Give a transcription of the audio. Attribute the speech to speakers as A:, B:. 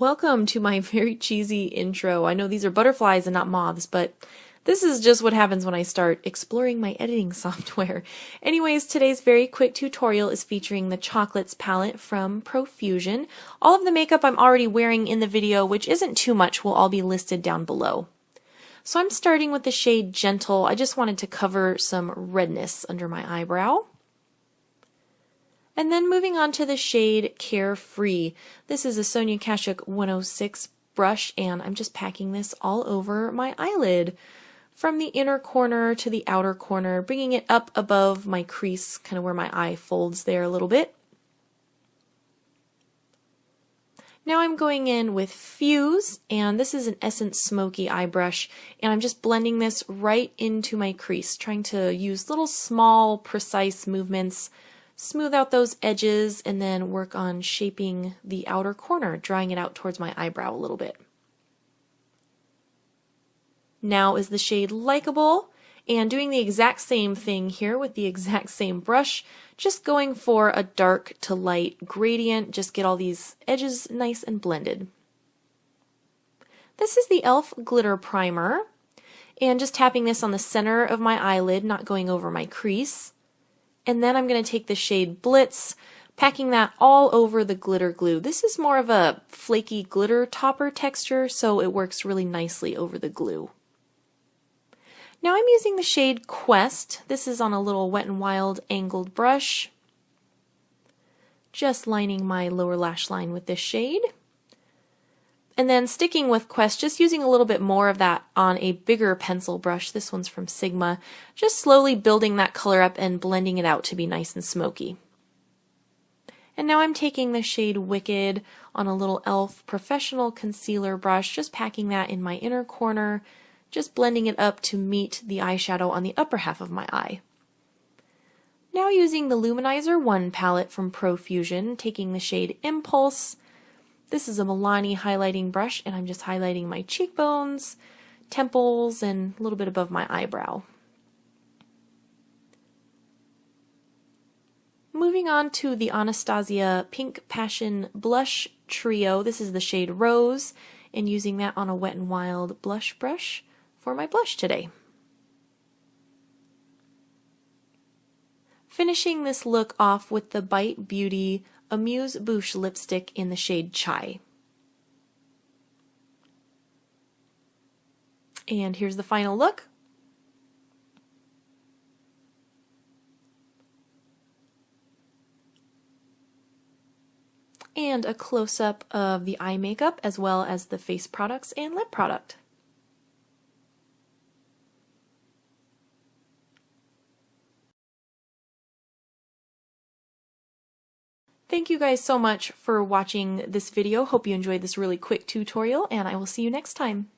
A: Welcome to my very cheesy intro. I know these are butterflies and not moths, but this is just what happens when I start exploring my editing software. Anyways, today's very quick tutorial is featuring the Chocolates palette from Profusion. All of the makeup I'm already wearing in the video, which isn't too much, will all be listed down below. So I'm starting with the shade Gentle. I just wanted to cover some redness under my eyebrow. And then moving on to the shade Carefree. This is a Sonia Kashuk 106 brush, and I'm just packing this all over my eyelid. From the inner corner to the outer corner, bringing it up above my crease, kind of where my eye folds there a little bit. Now I'm going in with Fuse, and this is an Essence Smoky eye brush, and I'm just blending this right into my crease, trying to use little small, precise movements, smooth out those edges, and then work on shaping the outer corner, drawing it out towards my eyebrow a little bit. Now is the shade Likeable, and doing the exact same thing here with the exact same brush, just going for a dark to light gradient, just get all these edges nice and blended. This is the e.l.f. Glitter Primer, and just tapping this on the center of my eyelid, not going over my crease. And then I'm going to take the shade Blitz, packing that all over the glitter glue. This is more of a flaky glitter topper texture, so it works really nicely over the glue. Now I'm using the shade Quest. This is on a little Wet n Wild angled brush. Just lining my lower lash line with this shade. And then sticking with Quest, just using a little bit more of that on a bigger pencil brush. This one's from Sigma. Just slowly building that color up and blending it out to be nice and smoky. And now I'm taking the shade Wicked on a little e.l.f. Professional Concealer brush, just packing that in my inner corner, just blending it up to meet the eyeshadow on the upper half of my eye. Now using the Luminizer 1 palette from Profusion, taking the shade Impulse. This is a Milani highlighting brush, and I'm just highlighting my cheekbones, temples, and a little bit above my eyebrow. Moving on to the Anastasia Pink Passion Blush Trio. This is the shade Rose, and using that on a Wet n Wild blush brush for my blush today. Finishing this look off with the Bite Beauty Amuse Bouche lipstick in the shade Chai. And here's the final look. And a close-up of the eye makeup as well as the face products and lip product. Thank you guys so much for watching this video. Hope you enjoyed this really quick tutorial, and I will see you next time.